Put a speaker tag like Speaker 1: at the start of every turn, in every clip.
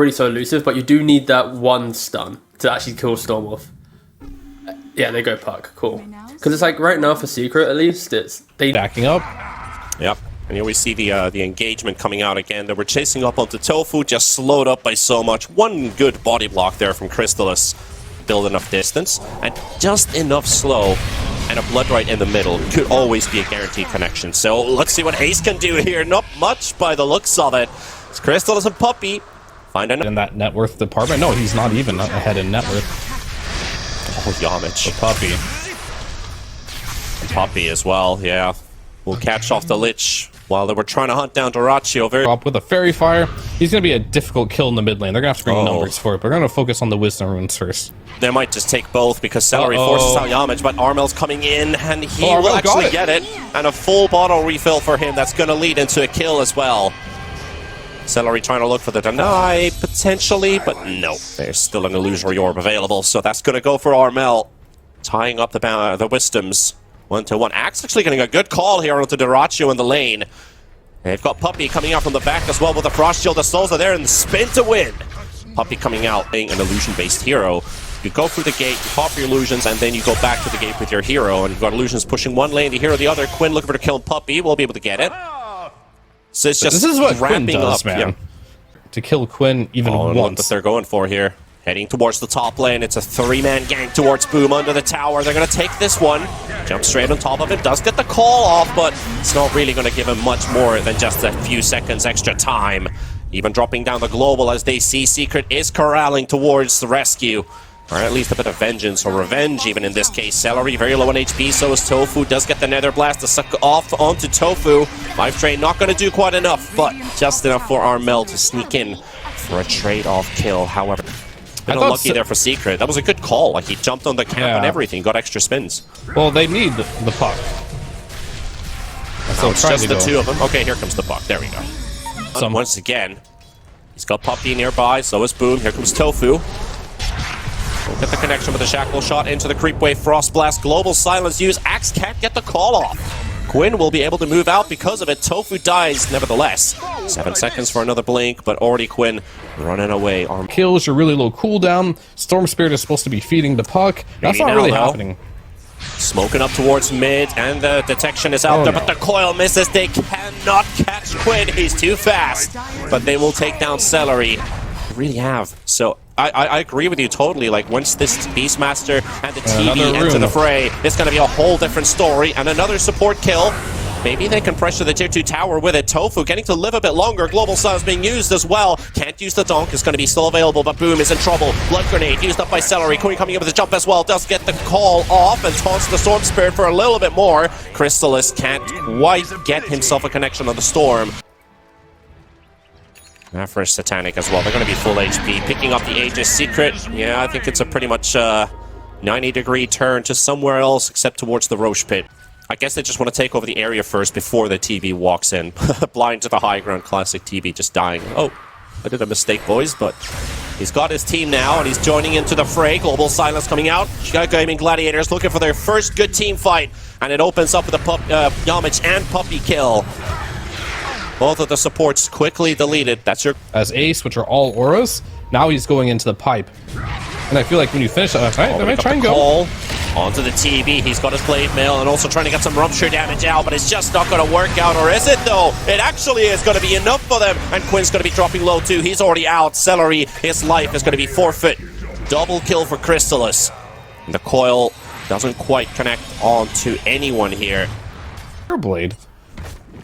Speaker 1: already so elusive, but you do need that one stun to actually kill Storm off. Yeah, they go Puck. Cool. Because it's like right now for Secret at least, it's they
Speaker 2: backing up.
Speaker 3: Yep. And here we see the engagement coming out again. They were chasing up onto Tofu, just slowed up by so much. One good body block there from Crystallis. Build enough distance, and just enough slow, and a Blood right in the middle could always be a guaranteed connection. So let's see what Ace can do here. Not much by the looks of it. It's Crystallis and Puppey. Find
Speaker 2: In that net worth department? No, he's not even ahead in net worth.
Speaker 3: Oh, Yamich.
Speaker 2: The Puppey.
Speaker 3: And Puppey as well, yeah. We'll catch off the Lich while they were trying to hunt down Dota2.
Speaker 2: Up with a Fairy Fire. He's going to be a difficult kill in the mid lane. They're going to have to bring numbers for it, but we're going to focus on the Wisdom Runes first.
Speaker 3: They might just take both because Celery forces out Yamich, but Armel's coming in and he will actually get it. And a full bottle refill for him. That's going to lead into a kill as well. Celery trying to look for the deny, potentially, but no. There's still an illusory orb available, so that's going to go for Armel. Tying up the Wisdoms. 1-1. Axe actually getting a good call here onto Dota2 in the lane. They've got Puppey coming out from the back as well with the Frost Shield. The Souls are there and the spin to win. Puppey coming out, being an illusion-based hero. You go through the gate, you pop your illusions, and then you go back to the gate with your hero. And you've got illusions pushing one lane, the hero the other. Quinn looking for to kill Puppey. We'll be able to get it. So it's just
Speaker 2: this is what Quinn
Speaker 3: ramping
Speaker 2: does,
Speaker 3: up,
Speaker 2: man.
Speaker 3: yeah.
Speaker 2: To kill Quinn even
Speaker 3: Look
Speaker 2: once.
Speaker 3: what they're going for here. Heading towards the top lane. It's a three-man gang towards Boom under the tower. They're going to take this one. Jump straight on top of it. Does get the call off, but it's not really going to give him much more than just a few seconds extra time. Even dropping down the global as they see Secret is corralling towards the rescue. Or at least a bit of vengeance or revenge, even in this case. Celery very low on HP, so is Tofu. Does get the Nether Blast to suck off onto Tofu. Life Drain not going to do quite enough, but just enough for Armel to sneak in for a trade-off kill. However, bit unlucky there for Secret. That was a good call. Like, he jumped on the camp and everything, got extra spins.
Speaker 2: Well, they need the Puck.
Speaker 3: So it's just the two of them. Okay, here comes the Puck. There we go. Once again, he's got Puppey nearby, so is Boom. Here comes Tofu. We'll get the connection with the Shackle Shot into the Creep Wave Frost Blast. Global Silence use. Axe can't get the call off. Quinn will be able to move out because of it. Tofu dies nevertheless. 7 seconds for another blink, but already Quinn running away.
Speaker 2: Kills your really low cooldown. Storm Spirit is supposed to be feeding the Puck. That's not really happening.
Speaker 3: Smoking up towards mid, and the detection is out there, but the coil misses. They cannot catch Quinn. He's too fast. But they will take down Celery. They really have. So I agree with you totally. Like, once this Beastmaster and the TV enter the fray, it's going to be a whole different story. And another support kill. Maybe they can pressure the tier 2 tower with it. Tofu getting to live a bit longer. Global Silence being used as well. Can't use the Donk. It's going to be still available, but Boom is in trouble. Blood Grenade used up by Celery. Queen coming in with a jump as well. Does get the call off and taunts the Storm Spirit for a little bit more. Crystallis can't quite get himself a connection on the Storm. For Satanic as well. They're going to be full HP. Picking up the Aegis Secret. Yeah, I think it's a pretty much 90-degree turn to somewhere else except towards the Roche Pit. I guess they just want to take over the area first before the TB walks in. Blind to the high ground, classic TB just dying. Oh, I did a mistake, boys, but he's got his team now, and he's joining into the fray. Global Silence coming out. Gaimin Gladiators looking for their first good team fight, and it opens up with a Yamich and Puppey kill. Both of the supports quickly deleted. That's your...
Speaker 2: As Ace, which are all auras, now he's going into the pipe. And I feel like when you finish that, they might try and go.
Speaker 3: Onto the TV, he's got his Blade Mail and also trying to get some Rupture damage out, but it's just not going to work out, or is it though? It actually is going to be enough for them, and Quinn's going to be dropping low too. He's already out. Celery, his life is going to be forfeit. Double kill for Crystallis. And the coil doesn't quite connect onto anyone here.
Speaker 2: Blade.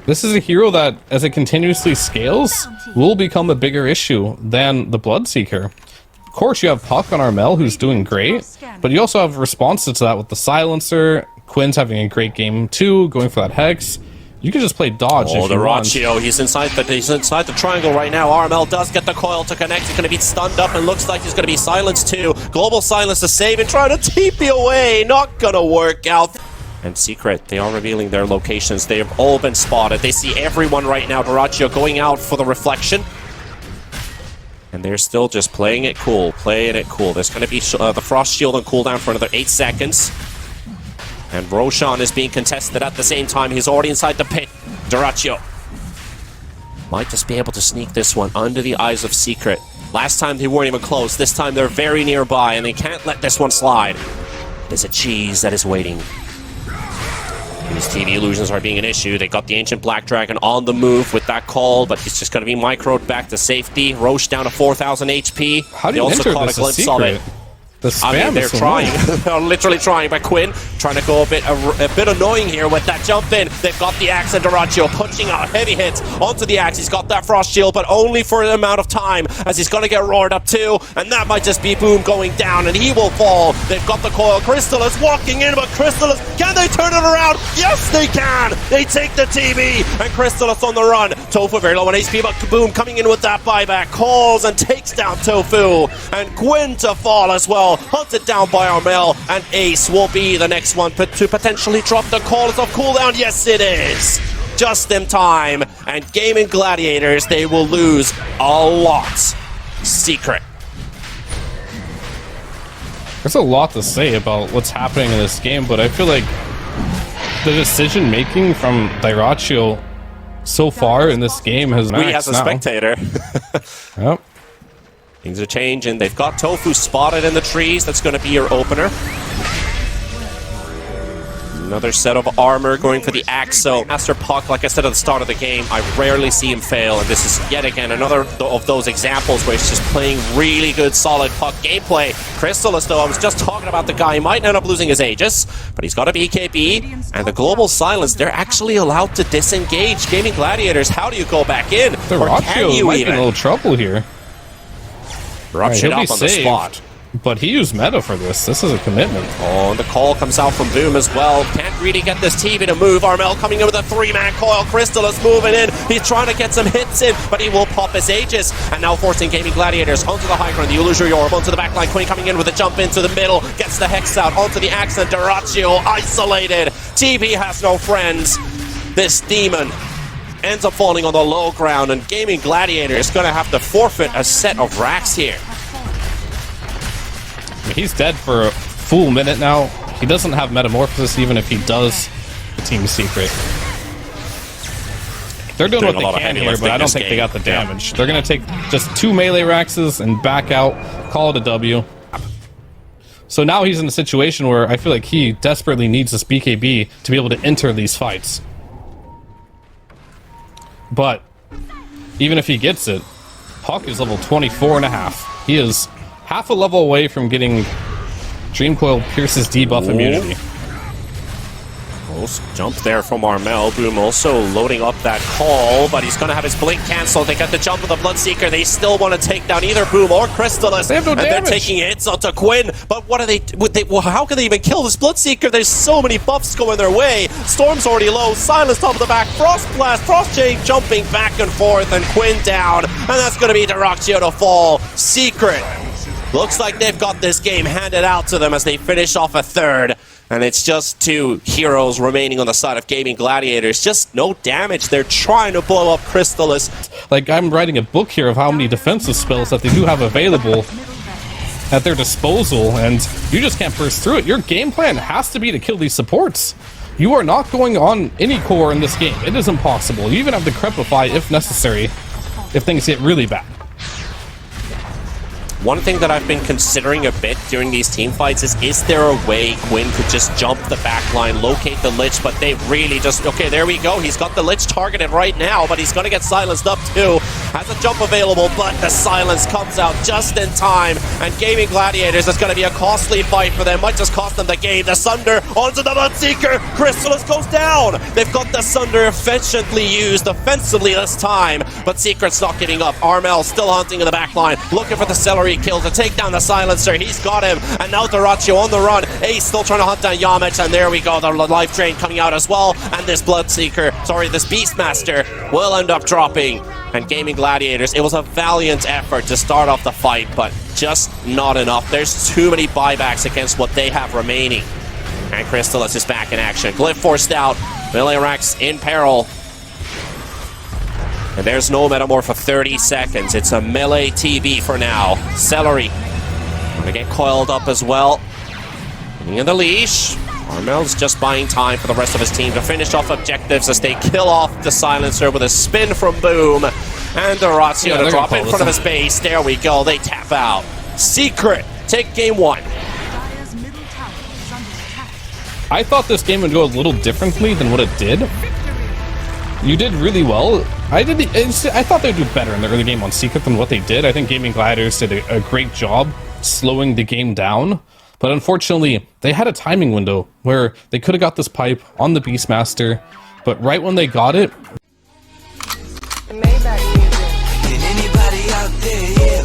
Speaker 2: This is a hero that, as it continuously scales, will become a bigger issue than the Bloodseeker. Of course, you have Puck on Armel, who's doing great, but you also have responses to that with the Silencer. Quinn's having a great game too, going for that Hex. You can just play dodge if you want.
Speaker 3: He's inside the triangle right now. Armel does get the coil to connect. He's going to be stunned up and looks like he's going to be silenced too. Global Silence to save and trying to TP away. Not going to work out. And Secret, they are revealing their locations. They have all been spotted. They see everyone right now. Dota2 going out for the reflection. And they're still just playing it cool. There's going to be the Frost Shield on cooldown for another 8 seconds. And Roshan is being contested at the same time. He's already inside the pit. Dota2 might just be able to sneak this one under the eyes of Secret. Last time they weren't even close. This time they're very nearby, and they can't let this one slide. There's a cheese that is waiting. These TV illusions are being an issue. They got the Ancient Black Dragon on the move with that call, but he's just going to be microed back to safety. Roche down to 4,000 HP.
Speaker 2: How do you enter this a secret? The spam,
Speaker 3: I mean, they're trying. They're literally trying. But Quinn trying to go a bit annoying here with that jump in. They've got the axe and Duraccio punching out heavy hits onto the axe. He's got that frost shield, but only for an amount of time, as he's going to get roared up too. And that might just be Boom going down, and he will fall. They've got the coil. Crystal is walking in, but Crystal is... Can they turn it around? Yes, they can. They take the TV, and Crystal is on the run. Tofu very low on HP, but Boom coming in with that buyback. Calls and takes down Tofu, and Quinn to fall as well. Hunted down by Armel, and Ace will be the next one to potentially drop the calls of cooldown. Yes, it is. Just in time. And Gaimin Gladiators, they will lose a lot. Secret.
Speaker 2: There's a lot to say about what's happening in this game, but I feel like the decision making from Duraccio so far in this game has
Speaker 3: we as a spectator.
Speaker 2: Yep.
Speaker 3: Things are changing. They've got Tofu spotted in the trees. That's going to be your opener. Another set of armor going for the axe. So Master Puck, like I said at the start of the game, I rarely see him fail. And this is yet again another of those examples where he's just playing really good, solid Puck gameplay. Crystallis, though, I was just talking about the guy. He might end up losing his Aegis, but he's got a BKB. And the Global Silence, they're actually allowed to disengage. Gaimin Gladiators, how do you go back in?
Speaker 2: Duraccio might be in a little trouble here.
Speaker 3: Right, he'll be on the spot.
Speaker 2: But he used meta for this. This is a commitment.
Speaker 3: Oh, and the call comes out from Boom as well. Can't really get this TV to move. Armel coming in with a 3-man coil. Crystal is moving in. He's trying to get some hits in, but he will pop his Aegis. And now forcing Gaimin Gladiators onto the high ground. The Illusory Orb onto the backline. Quinn coming in with a jump into the middle. Gets the Hex out onto the accent. Duraccio isolated. TV has no friends. This demon ends up falling on the low ground, and Gaimin Gladiator is going to have to forfeit a set of racks here.
Speaker 2: He's dead for a full minute now. He doesn't have Metamorphosis, even if he does the team secret. They're doing what they can here, but I don't think they got the damage. They're going to take just 2 melee Raxes and back out, call it a W. So now he's in a situation where I feel like he desperately needs this BKB to be able to enter these fights. But even if he gets it, Puck is level 24.5. He is half a level away from getting Dreamcoil Pierce's debuff immunity.
Speaker 3: Close jump there from Armel. Boom also loading up that call, but he's going to have his blink canceled. They got the jump of the Bloodseeker. They still want to take down either Boom or Crystallis.
Speaker 2: They have no damage.
Speaker 3: They're taking hits onto Quinn, but what are they well, how can they even kill this Bloodseeker? There's so many buffs going their way. Storm's already low. Silence top of the back. Frost Blast. Frost Chain jumping back and forth, and Quinn down. And that's going to be Duraccio to fall. Secret. Looks like they've got this game handed out to them as they finish off a third. And it's just 2 heroes remaining on the side of Gaimin Gladiators. Just no damage. They're trying to blow up Crystallis.
Speaker 2: Like, I'm writing a book here of how many defensive spells that they do have available at their disposal, and you just can't burst through it. Your game plan has to be to kill these supports. You are not going on any core in this game. It is impossible. You even have to crepify if necessary, if things get really bad.
Speaker 3: One thing that I've been considering a bit during these team fights is there a way Quinn could just jump the back line, locate the Lich, but they really just... Okay, there we go. He's got the Lich targeted right now, but he's going to get silenced up too. Has a jump available, but the silence comes out just in time. And Gaimin Gladiators is going to be a costly fight for them. Might just cost them the game. The Sunder onto the Bloodseeker. Crystallis goes down. They've got the Sunder efficiently used offensively this time, but Secret's not giving up. Armel still hunting in the back line, looking for the Celery kill to take down the Silencer. He's got him, and now Duraccio on the run. Ace still trying to hunt down Yamich, and there we go, the life drain coming out as well, and this Bloodseeker, sorry, this Beastmaster will end up dropping. And Gaimin Gladiators, it was a valiant effort to start off the fight, but just not enough. There's too many buybacks against what they have remaining. And Crystallis is back in action. Glyph forced out, Miliarax in peril. And there's no Metamorph for 30 seconds. It's a melee TV for now. Celery gonna get coiled up as well. Getting in the leash. Armel's just buying time for the rest of his team to finish off objectives as they kill off the Silencer with a spin from Boom. And the Razio
Speaker 2: Yeah,
Speaker 3: to
Speaker 2: they're
Speaker 3: drop
Speaker 2: gonna
Speaker 3: in
Speaker 2: call
Speaker 3: front of
Speaker 2: this
Speaker 3: his base. There we go. They tap out. Secret take game 1.
Speaker 2: I thought this game would go a little differently than what it did. You did really well. I thought they'd do better in the early game on Secret than what they did. I think Gaimin Gladiators did a great job slowing the game down. But unfortunately, they had a timing window where they could have got this pipe on the Beastmaster, but right when they got it...
Speaker 4: Maybach music. Can anybody out there